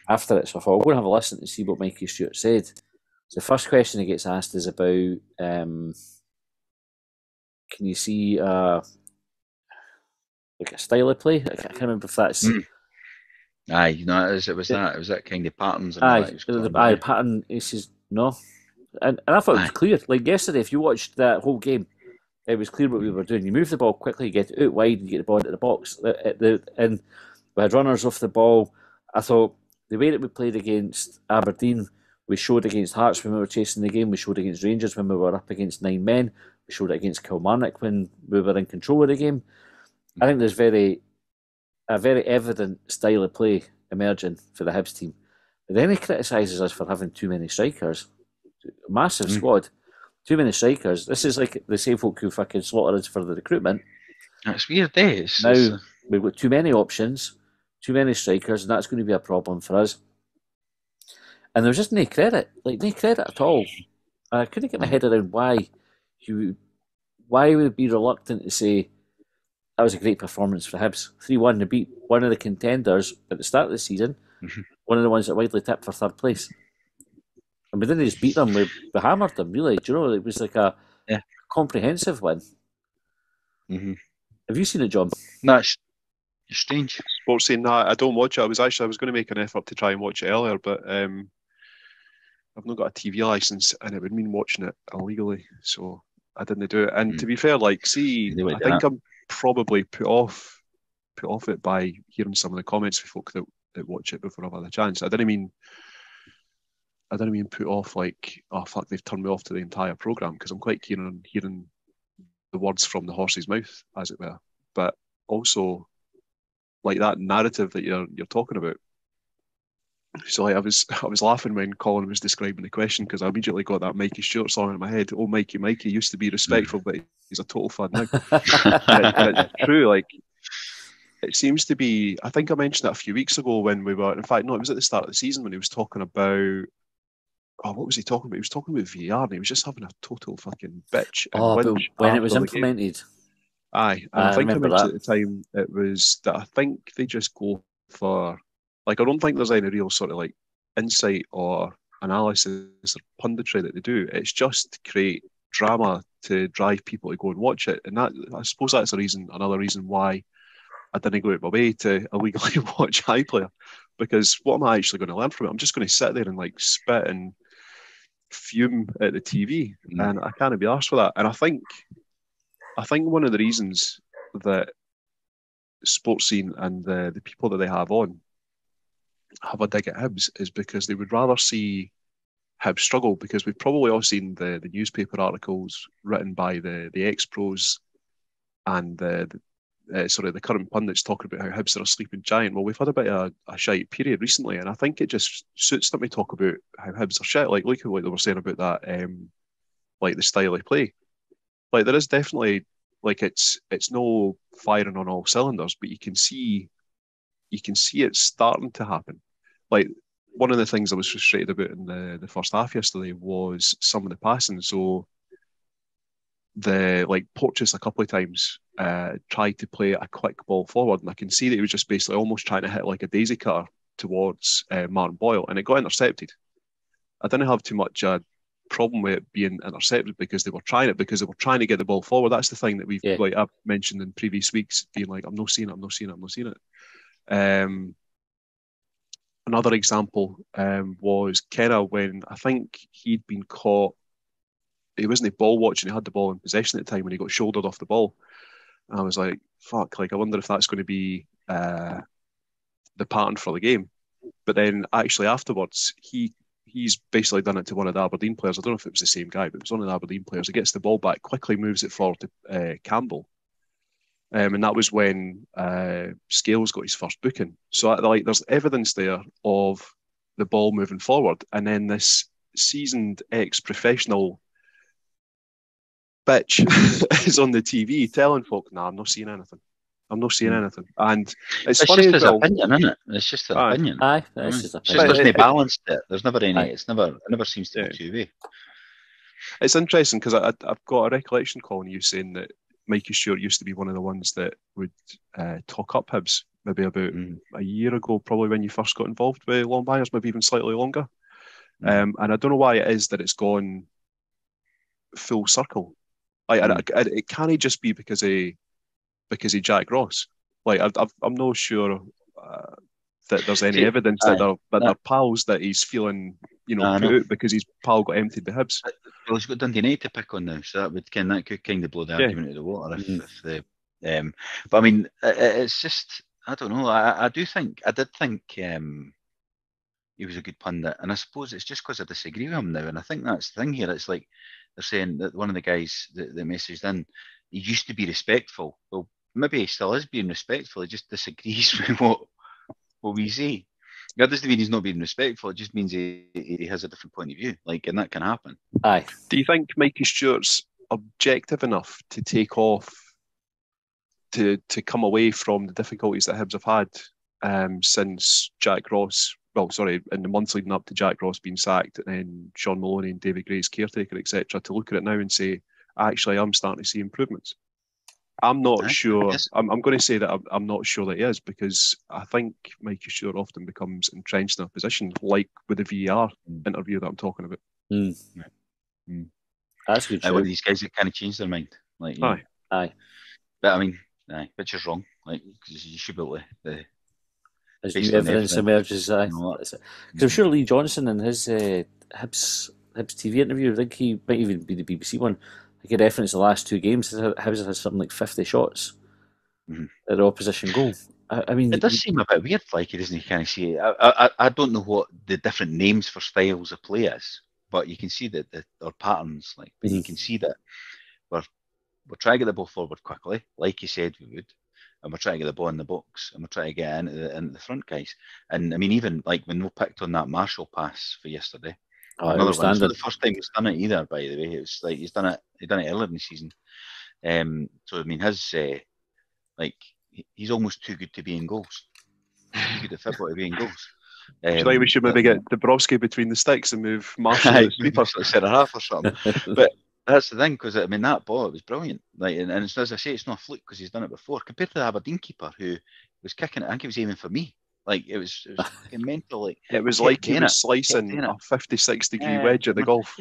after it. So I thought, I'll go and have a listen to see what Mikey Stewart said. So the first question he gets asked is about, can you see like a style of play? I can't remember if that's. Aye, you know, it was that kind of patterns. And the pattern. He says no, and I thought it was clear. Like yesterday, if you watched that whole game, it was clear what we were doing. You move the ball quickly, you get it out wide, and you get the ball into the box. And we had runners off the ball. I thought the way that we played against Aberdeen, we showed against Hearts when we were chasing the game. We showed against Rangers when we were up against 9 men. We showed it against Kilmarnock when we were in control of the game. I think there's a very evident style of play emerging for the Hibs team. But then he criticises us for having too many strikers. Massive squad. Too many strikers. This is like the same folk who fucking slaughter us for the recruitment. That's weird, eh? Now we've got too many options, too many strikers, and that's going to be a problem for us. And there was just no credit. Like, no credit at all. I couldn't get my head around why we would be reluctant to say that was a great performance for Hibs. 3-1 to beat one of the contenders at the start of the season, one of the ones that widely tipped for third place. And we didn't just beat them, we hammered them, really. Do you know, it was like a comprehensive win. Have you seen it, John? No, it's strange. Sports saying that, I don't watch it. I was going to make an effort to try and watch it earlier, but I've not got a TV licence, and it would mean watching it illegally, so I didn't do it. And to be fair, like, I think I'm probably put off it by hearing some of the comments from folk that watch it before I've had a chance. I didn't mean I didn't mean put off like, oh fuck, they've turned me off to the entire programme, because I'm quite keen on hearing the words from the horse's mouth, as it were. But also, like that narrative that you're talking about. So like, I was laughing when Colin was describing the question, because I immediately got that Mikey Stewart song in my head. Oh, Mikey used to be respectful, but he's a total fad now. and it's true. Like, it seems to be. I think I mentioned that a few weeks ago when we were. In fact, no, it was at the start of the season when he was talking about. Oh, what was he talking about? He was talking about VR, and he was just having a total fucking bitch. But when it was implemented. Aye, and I think I mentioned at the time it was that I think they just go for, like, I don't think there's any real sort of like insight or analysis or punditry that they do. It's just to create drama to drive people to go and watch it, and that, I suppose that's another reason why I didn't go out my way to illegally watch iPlayer, because what am I actually going to learn from it? I'm just going to sit there and like spit and fume at the TV, and I can't be arsed for that. And I think one of the reasons that sports scene and the people that they have on have a dig at Hibs is because they would rather see Hibs struggle, because we've probably all seen the newspaper articles written by the ex-pros and the current pundits talking about how Hibs are a sleeping giant. Well, we've had a bit of a shite period recently, and I think it just suits them to talk about how Hibs are shit. Like, look at what they were saying about that, like the style of play. Like, there is definitely, like, it's no firing on all cylinders, but you can see it starting to happen. Like, one of the things I was frustrated about in the first half yesterday was some of the passing. So Porteous a couple of times tried to play a quick ball forward, and I can see that he was just basically almost trying to hit like a daisy cutter towards Martin Boyle, and it got intercepted. I didn't have too much problem with it being intercepted because they were trying to get the ball forward. That's the thing that I've mentioned in previous weeks, being like, I'm not seeing it. Another example was Kenna, when I think he'd been caught. He wasn't ball watching. He had the ball in possession at the time when he got shouldered off the ball. And I was like, fuck, like, I wonder if that's going to be the pattern for the game. But then actually afterwards, he's basically done it to one of the Aberdeen players. I don't know if it was the same guy, but it was one of the Aberdeen players. He gets the ball back, quickly moves it forward to Campbell. And that was when Scales got his first booking. So there's evidence there of the ball moving forward. And then this seasoned ex-professional bitch is on the TV telling folk, "Nah, I'm not seeing anything. And it's funny just as his well. opinion, isn't it? It's just an opinion. Aye, it's just opinion. There's no balance there. There's never any. It never seems to be two-way. It's interesting because I've got a recollection, Colin, you saying that Mikey Stewart used to be one of the ones that would talk up Hibs maybe about a year ago, probably when you first got involved with Longbangers, maybe even slightly longer. And I don't know why it is that it's gone full circle. It can't just be because of Jack Ross. Like, I'm not sure that there's any evidence that they're pals, that he's feeling, put out because his pal got emptied by Hibs. Well, he's got Dundee United to pick on now, so that could kind of blow the argument out of the water if the. But I mean, it's just, I don't know. I did think he was a good pundit, and I suppose it's just because I disagree with him now, and I think that's the thing here. It's like they're saying that one of the guys that messaged in, he used to be respectful. Well, maybe he still is being respectful. He just disagrees with what we say. That doesn't mean he's not being respectful. It just means he has a different point of view. Like, and that can happen. Aye. Do you think Mikey Stewart's objective enough to take off, to come away from the difficulties that Hibs have had since Jack Ross? Well, sorry, in the months leading up to Jack Ross being sacked, and then Sean Maloney and David Gray's caretaker, etc., to look at it now and say, actually, I'm starting to see improvements. I'm not sure. I'm going to say that I'm not sure that he is, because I think Mikey Stewart often becomes entrenched in a position, like with the VAR interview that I'm talking about. That's good. One of these guys that kind of changed their mind. Like, aye. But I mean, which is wrong. Like, because you should be able to. As new evidence emerges, because I'm sure Lee Johnson in his Hibs TV interview, I think he might even be the BBC one, he referenced the last two games. Hibs has something like 50 shots at the opposition goal. I mean, it does seem a bit weird. Like he doesn't kind of see. I don't know what the different names for styles of play is, but you can see that or patterns. Like, but you can see that we're trying to get the ball forward quickly, like you said we would, and we're trying to get the ball in the box, and we're trying to get into the front guys. And I mean, even like when we picked on that Marshall pass for yesterday, another one. It's not the first time he's done it either. By the way, it was like he's done it earlier in the season. So I mean, his like he's almost too good to be in goals. He's too good at football to be in goals. Like we should maybe get Dabrowski between the sticks and move Marshall to centre half or something. But that's the thing, because I mean that ball, it was brilliant. Like, and it's, as I say, it's not a fluke because he's done it before. Compared to the Aberdeen keeper who was kicking it, I think he was aiming for me. Like it was fucking mental. Like it was like he was slicing a 56-degree wedge at the golf.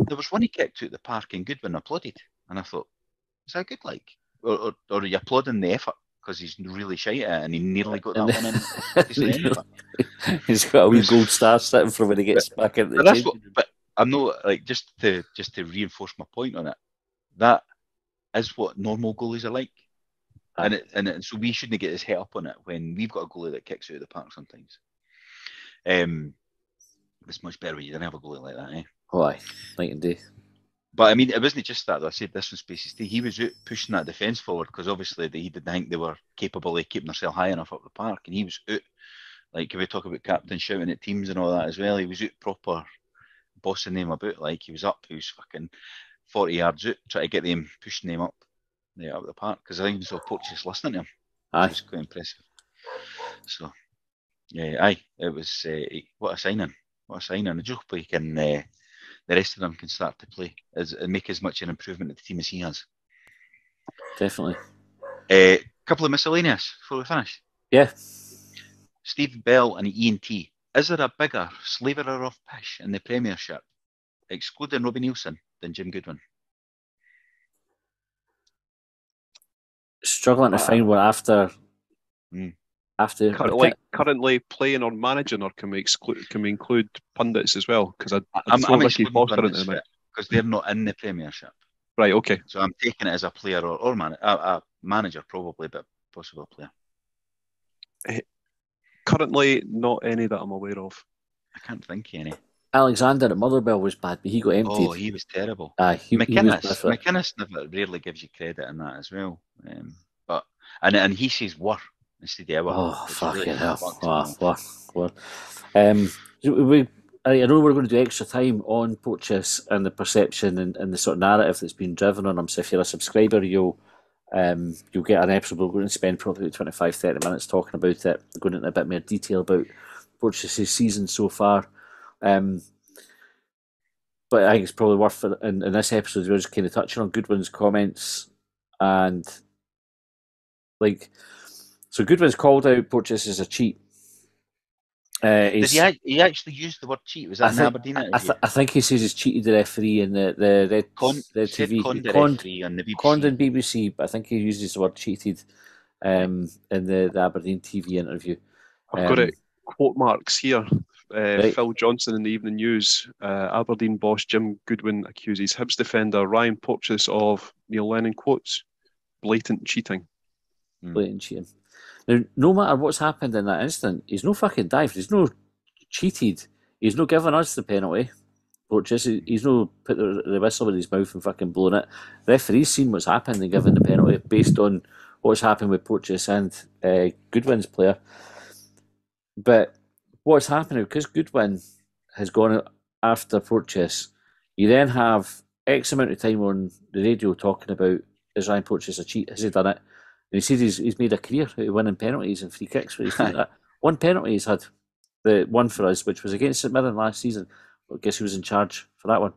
There was one he kicked out the park and Goodwin applauded, and I thought, is that good? Like, or are you applauding the effort because he's really shite at it and he nearly got that one in? He's got a wee gold star sitting for when he gets back into the change. But I'm not like just to reinforce my point on it. That is what normal goalies are like. And so we shouldn't get his head up on it when we've got a goalie that kicks out of the park sometimes. It's much better when you don't have a goalie like that, eh? Oh, aye, night and day. But I mean, it wasn't just that. I said this in Spaces Day. He was out pushing that defence forward because obviously he didn't think they were capable of keeping themselves high enough up the park, and he was out. Like if we talk about captain shouting at teams and all that as well, he was out proper bossing them about. Like he was up, he was fucking 40 yards out, trying to get them, pushing them up. Up the park, because I think so Porteous listening to him. It was quite impressive. So yeah, it was what a signing. I just hope he can the rest of them can start to play and make as much an improvement at the team as he has. Definitely. Couple of miscellaneous before we finish. Yeah. Steve Bell and Ian T. Is there a bigger slaverer of pish in the Premiership, excluding Robbie Neilson, than Jim Goodwin? Struggling to find one after currently playing or managing, or can we include pundits as well? Because I'm excluding pundits because they're not in the Premiership. Right. Okay. So I'm taking it as a player or a manager probably, but possible player. Currently, not any that I'm aware of. I can't think of any. Alexander at Motherwell was bad, but he got emptied. Oh, he was terrible. McInnes rarely gives you credit in that as well. But and he says "were" instead of "ever." Oh, fucking hell! What? I know we're going to do extra time on Porteous and the perception and the sort of narrative that's been driven on him. So if you're a subscriber, you'll get an episode. We're going to spend probably 25-30 minutes talking about it, going into a bit more detail about Porteous' season so far. But I think it's probably worth it in this episode we're just kind of touching on Goodwin's comments, and so Goodwin's called out Porteous as a cheat. Did he actually use the word cheat? Was that in Aberdeen? I think he says he's cheated the referee in the Red TV. Referee on the BBC. Conned in BBC, but I think he uses the word cheated in the Aberdeen TV interview. I've got it quote marks here. Right. Phil Johnson in the Evening News. Aberdeen boss Jim Goodwin accuses Hibs defender Ryan Porteous of Neil Lennon quotes blatant cheating. Blatant cheating. Now, no matter what's happened in that instant, he's no fucking dived. He's no cheated. He's no given us the penalty. Porteous, he's no put the whistle in his mouth and fucking blown it. The referee's seen what's happened and given the penalty based on what's happened with Porteous and Goodwin's player. But what's happening, because Goodwin has gone after Porteous, you then have X amount of time on the radio talking about, is Ryan Porteous a cheat? Has he done it? And he says he's made a career out of winning penalties and free kicks. But he's done that. One penalty he's had, the one for us, which was against St Mirren last season. I guess he was in charge for that one.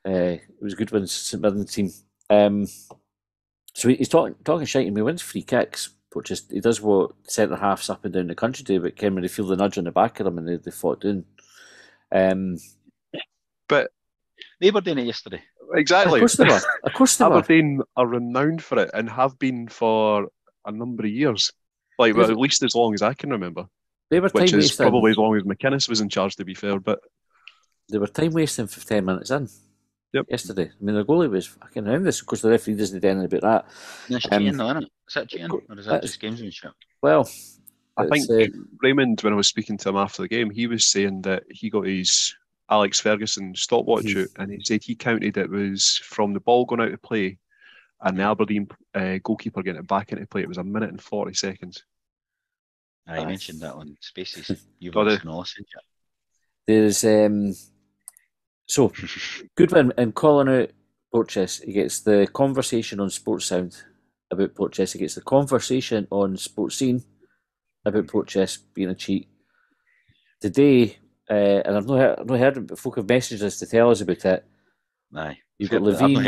It was Goodwin's St Mirren team. So he's talking shite, and he wins free kicks. Porteous, he does what centre halves up and down the country do, but came when they feel the nudge on the back of them and they fought down. But they were doing it yesterday. Exactly. Of course they were. Aberdeen are renowned for it and have been for a number of years. Well, at least as long as I can remember. They were which is probably as long as McInnes was in charge, to be fair. But they were time wasting for 10 minutes in. Yep. Yesterday. I mean, the goalie was fucking horrendous. Of course, the referee doesn't do anything about that. That's cheating, though, isn't it? Is that cheating, or is that just gamesmanship? Well, I think Raymond, when I was speaking to him after the game, he was saying that he got his Alex Ferguson stopwatch out, and he said he counted it was from the ball going out to play and the Aberdeen goalkeeper getting it back into play. It was 1 minute and 40 seconds. I mentioned that on Spaces. You've watched no listen yet. There's so Goodwin and calling out Porteous. He gets the conversation on Sports Sound about Porteous. He gets the conversation on Sports Scene about Porteous being a cheat. Today, and I've not heard it, but folk have messaged us to tell us about it. Aye. You've got Levine,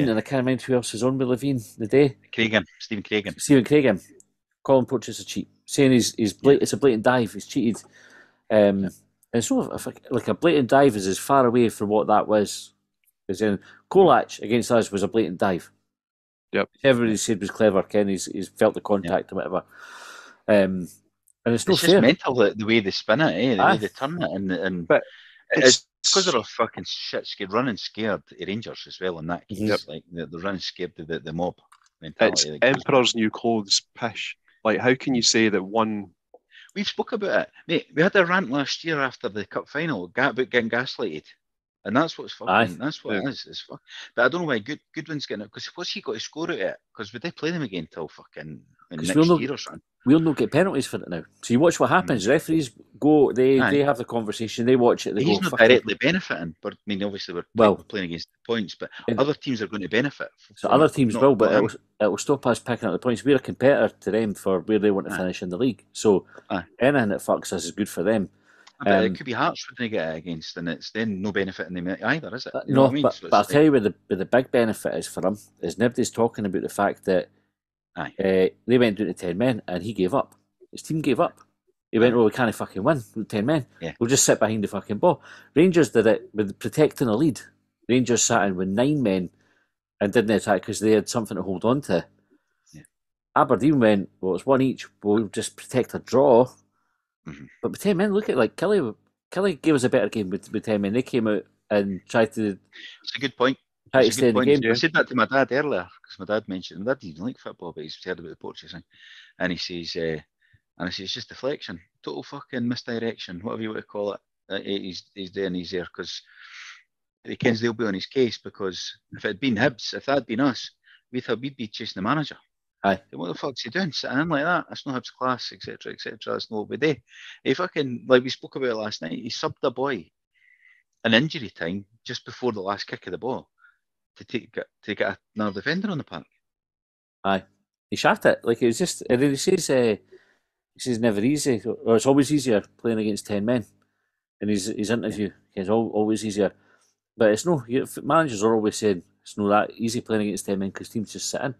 and I can't remember who else is on with Levine today. Stephen Craigan, calling Porteous a cheat, saying it's a blatant dive. He's cheated. And so, like a blatant dive is as far away from what that was. As in, Kolach against us was a blatant dive. Yep. Everybody said was clever. Ken, he's felt the contact or whatever. And it's just fair. Mental the way they spin it, the way they turn it, but it's because they're all fucking shit scared, running scared of Rangers as well in that case. Yep. Like they're running scared of the mob It's mentality. Emperor's New Clothes pish. Like, how can you say that one? We've spoke about it, mate. We had a rant last year after the cup final about getting gaslighted, and that's what's fucking. That's what it is. It's fuck. But I don't know why Goodwin's getting it, because what's he got to score out of it? Because we did play them again till fucking next year or something. We'll not get penalties for it now. So you watch what happens. Referees go, they have the conversation, they watch it. He's not directly benefiting, but I mean, obviously we're playing against the points, but other teams are going to benefit. So other teams will, but it will stop us picking up the points. We're a competitor to them for where they want to finish in the league. So anything that fucks us is good for them. But it could be Hearts when they get it against, and it's then no benefit in them either, is it? You know what I mean? But I'll tell you where the big benefit is for him is nobody's talking about the fact that they went down to 10 men and he gave up. His team gave up. He went, we can't fucking win with 10 men. Yeah. We'll just sit behind the fucking ball. Rangers did it with protecting a lead. Rangers sat in with 9 men and didn't attack because they had something to hold on to. Yeah. Aberdeen went, it's 1 each. We'll just protect a draw. Mm-hmm. But with 10 men, look at like Kelly gave us a better game with 10 men. They came out and tried to. It's a good point. Try to stay in the game. I said that to my dad earlier because my dad mentioned my dad didn't like football, but he's heard about the Portuguese thing, and he says, and I say it's just deflection, total fucking misdirection, whatever you want to call it. He's doing he's there because he kens they'll be on his case, because if it had been Hibs, if that had been us, we thought we'd be chasing the manager. Aye. What the fuck's he doing? Sitting in like that? That's no Hibs class, etc., etc. That's not what we do. He fucking, like we spoke about it last night, he subbed a boy in injury time just before the last kick of the ball to get another defender on the park. Aye. He shot it. Like, it was just, and then he says never easy, or it's always easier playing against 10 men. In his interview, it's always easier. But it's no, managers are always saying it's not that easy playing against 10 men because teams just sit in.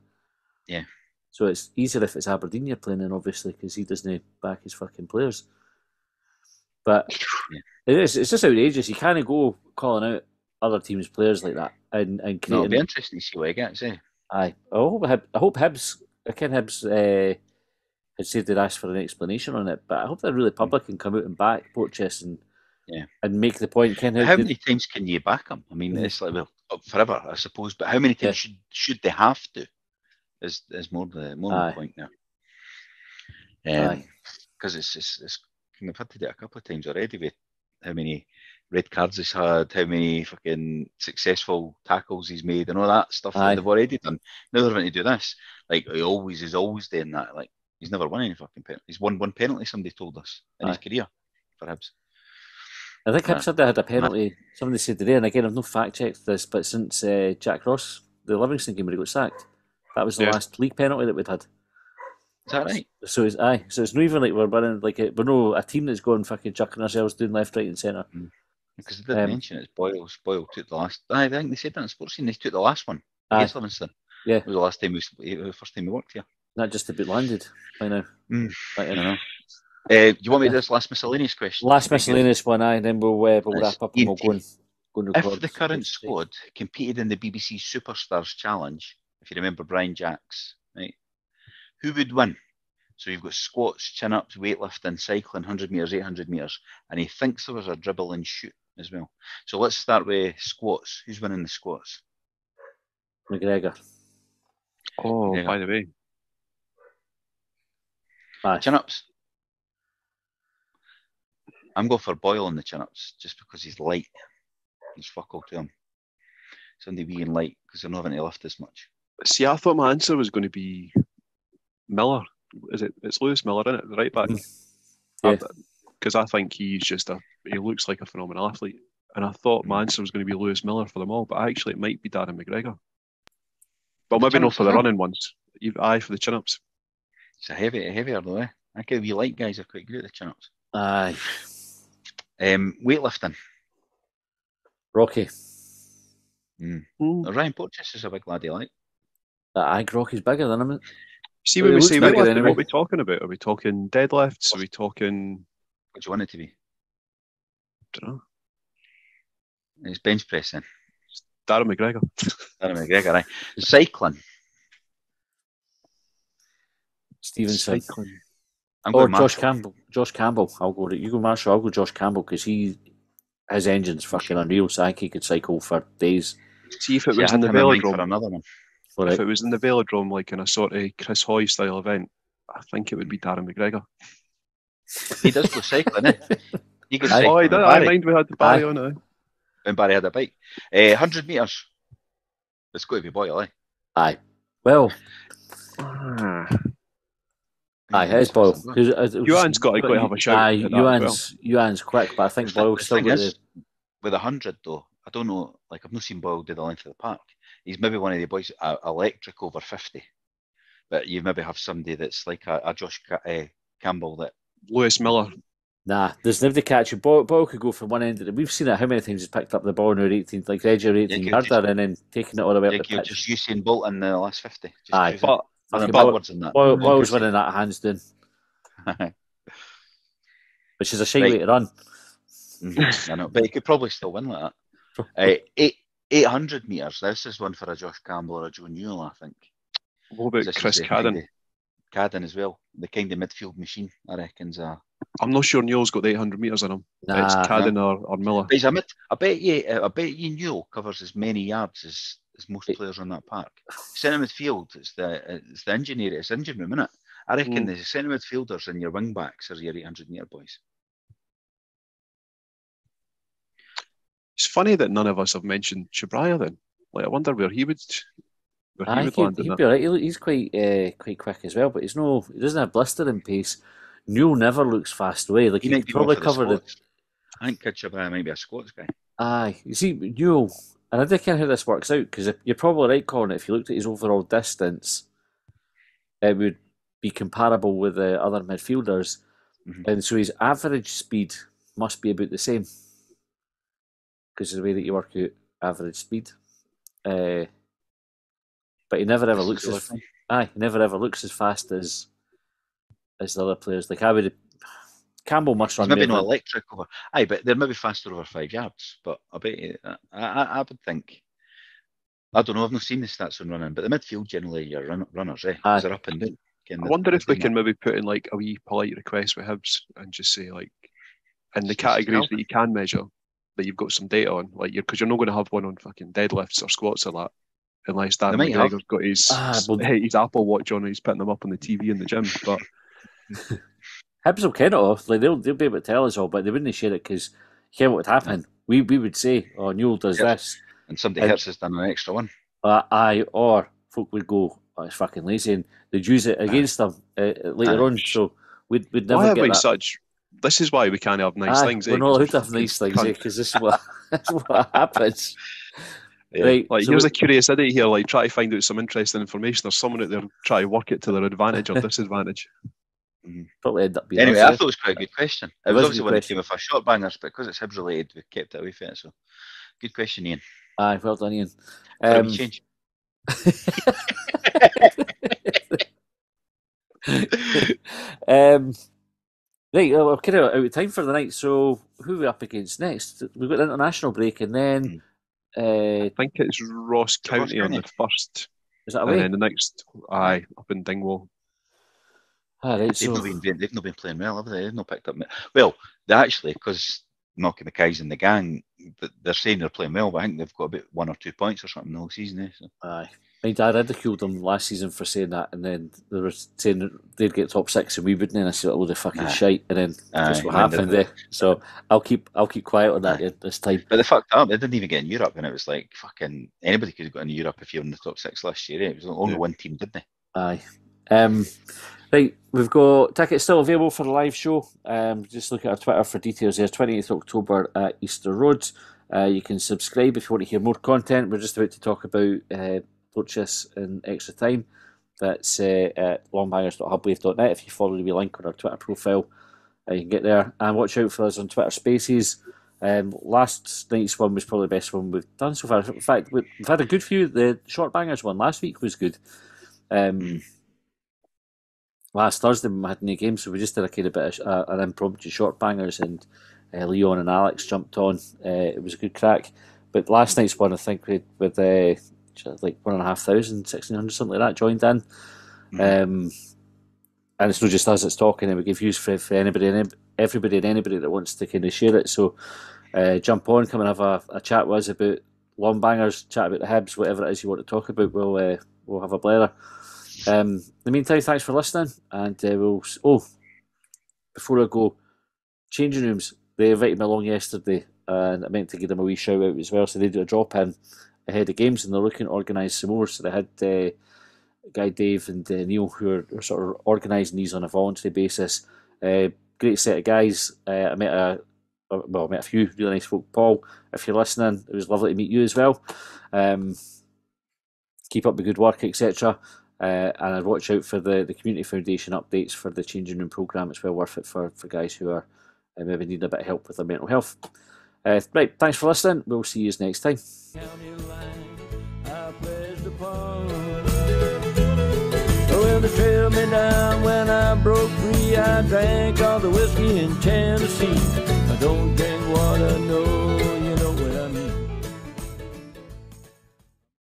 Yeah. So it's easier if it's Aberdeen you're playing in, obviously, because he doesn't back his fucking players. But it's just outrageous. You can't go calling out other teams' players like that and creating. No, it'll be interesting to see what he gets, eh? Aye. I hope Hibs, Ken Hibs had said they'd asked for an explanation on it, but I hope they're really public and come out and back Porteous and make the point. Ken, how many times can you back him? I mean, it's like, well, forever, I suppose, but how many times should they have to? Is more the point now. Because it's I've had to do it a couple of times already with how many red cards he's had, how many fucking successful tackles he's made, and all that stuff that they've already done. Now they're going to do this. Like, he's always doing that. Like, he's never won any fucking penalty. He's won one penalty, somebody told us, in his career for Hibs. I think Hibs said they had a penalty. Somebody said today, and again, I've not fact checked this, but since Jack Ross, the Livingston game where he got sacked, that was the last league penalty that we'd had. Is that right? So it's not even like we're running like we're no a team that's going fucking chucking ourselves doing left, right, and centre. Because they did mention it's Boyle. Boyle took the last. I think they said that in Sports Scene. They took the last one against Livingston. Yeah, it was the last time the first time we worked here. That just a bit landed by now. I don't know. Do you want me to do this last miscellaneous question? Last miscellaneous one, then we'll wrap up and we'll go and record. If the current squad competed in the BBC Superstars Challenge, if you remember Brian Jacks, right, who would win? So you've got squats, chin-ups, weightlifting, cycling, 100 metres, 800 metres, and he thinks there was a dribble and shoot as well. So let's start with squats. Who's winning the squats? McGregor. Oh, McGregor. By the way. Aye. Chin-ups. I'm going for Boyle on the chin-ups, just because he's light. There's fuck all to him. Somebody being light, because they're not having to lift as much. See, I thought my answer was going to be Miller. It's Lewis Miller, isn't it? The right back. Because I think he looks like a phenomenal athlete. And I thought my answer was going to be Lewis Miller for them all, but actually it might be Darren McGregor. But maybe not for the running ones. Aye, for the chin-ups. It's a heavier though, eh? I think we light guys are quite good at the chin-ups. Aye. Weightlifting. Rocky. Ryan Porteous is a big laddie, like. Aye, Rocky's bigger than him. See, when we say weightlifting, what are we talking about? Are we talking deadlifts? Are we talking... What do you want it to be? I don't know. It's bench pressing. Darren McGregor. Darren McGregor, aye. Cycling. Stevenson. Cycling. Or Josh Campbell. Josh Campbell. You go Marshall, I'll go Josh Campbell, because his engine's fucking unreal, so I think he could cycle for days. See, if it was in the velodrome, for another one. If it was in the velodrome, like in a sort of Chris Hoy style event, I think it would be Darren McGregor. He does go cycling, eh? He goes cycling. Oh, I mind we had the Barry on it. When Barry had a bike. 100 metres. It's got to be Boyle, eh? Aye. Well... Aye, it's Boyle. Ewan's got to have a shout. Aye, Ewan's quick, but I think Boyle's still got to... With 100 though, I don't know, like I've not seen Boyle do the length of the park. He's maybe one of the boys, electric over 50. But you maybe have somebody that's like a Josh Campbell that... Lewis Miller. Nah, there's nobody catching. Boyle could go from one end of the... We've seen it how many times he's picked up the ball in our 18, like Reggie or 18-yarder, and then taking it all the way up the pitch. Just Usain Bolt in the last 50. Aye, but backwards in that. Boyle's winning that hands down. Which is a shame way to run. I know, but he could probably still win like that. 800 metres. This is one for a Josh Campbell or a Joe Newell, I think. What about Chris Cadden? Cadden as well. The kind of midfield machine, I reckon. I'm not sure Newell's got the 800 metres in him. It's Cadden or Miller. But I bet you Newell covers as many yards as most players on that park. Centre midfield, it's the engine area, it's engine room, isn't it? I reckon the centre midfielders and your wing backs are your 800 metre boys. It's funny that none of us have mentioned Shabraya then. Like, I wonder where he would land. He'd be right. He's quite quick as well, but he doesn't have blistering pace. Newell never looks fast away. Like, he could probably cover it. I think Shabraya might be a squats guy. Aye, you see, Newell, and I don't care how this works out, because you're probably right, Colin. If you looked at his overall distance, it would be comparable with the other midfielders, and so his average speed must be about the same, because of the way that you work out average speed. But he never ever looks as fast as the other players. Like Campbell must run. Maybe not electric over. Aye, but they're maybe faster over 5 yards. But I bet I would think. I don't know. I've not seen the stats on running, but the midfield generally your runners, eh? They're up and down. I wonder if we can maybe put in like a wee polite request with Hibs and just say, like, in the categories that you can measure, that you've got some data on, like, because you're not going to have one on fucking deadlifts or squats or that, unless Dan McGregor's got his Apple Watch on and he's putting them up on the TV in the gym. But Hibs will kind of like they'll be able to tell us all, but they wouldn't share it because you know what would happen. We would say, "Oh, Newell does this," and somebody else has done an extra one. Or folk would go, "Oh, it's fucking lazy," and they'd use it against them later on. So we'd never get that. This is why we can't have nice things. We're not allowed to have nice things because this is what happens. Yeah. Right. Like, so here's a curious idiot here, like, try to find out some interesting information. There's someone out there try to work it to their advantage or disadvantage. Probably end up being. Anyway, I thought it was quite a good question. It was obviously one that came with a short bangers, but because it's Hibs related, we kept it away from it. So, good question, Ian. Aye, well done, Ian. Change. Right, well, we're kind of out of time for the night. So, who are we up against next? We've got an international break, and then I think it's Ross County on the first. Is that away? And then the next, up in Dingwall. Right, they've not been playing well, have they? They've not picked up. Well, they actually, because Knocky Mackay's and the gang, they're saying they're playing well, but I think they've got about 1 or 2 points or something all season. So. Aye. My dad ridiculed them last season for saying that, and then they were saying they'd get top 6 and we wouldn't, and I said a load of fucking shite, and then that's what happened there. So I'll keep quiet on that this time. But they fucked up. They didn't even get in Europe, and it was like fucking anybody could have got in Europe if you're in the top 6 last year. It was only one team, didn't they? Aye. Right, we've got tickets still available for the live show. Just look at our Twitter for details there. 28th October at Easter Road. You can subscribe if you want to hear more content. We're just about to talk about purchase in extra time. That's at longbangers.hubwave.net. If you follow the wee link on our Twitter profile, you can get there. And watch out for us on Twitter Spaces. Last night's one was probably the best one we've done so far. In fact, we've had a good few. The Short Bangers one last week was good. Last Thursday we had no games, so we just did a kind of bit of an impromptu Short Bangers, and Leon and Alex jumped on. It was a good crack. But last night's one, I think, with like 1,500, 1,600, something like that, joined in. And it's not just us that's talking, and we give views for anybody and everybody and anybody that wants to kind of share it. So jump on, come and have a chat with us about Longbangers, chat about the Hibs, whatever it is you want to talk about. We'll have a blather. In the meantime, thanks for listening, and before I go, changing rooms, they invited me along yesterday, and I meant to give them a wee shout out as well. So they do a drop in ahead of games, and they're looking to organise some more. So they had Guy, Dave, and Neil, who are sort of organising these on a voluntary basis. Great set of guys. I met a few really nice folk. Paul, if you're listening, it was lovely to meet you as well. Keep up the good work, etc. And I'd watch out for the Community Foundation updates for the Changing Room programme. It's well worth it for guys who are maybe need a bit of help with their mental health. Right, thanks for listening. We'll see you next time. Well, they trailed me down when I broke free. I drank all the whiskey in Tennessee. I don't drink what I know.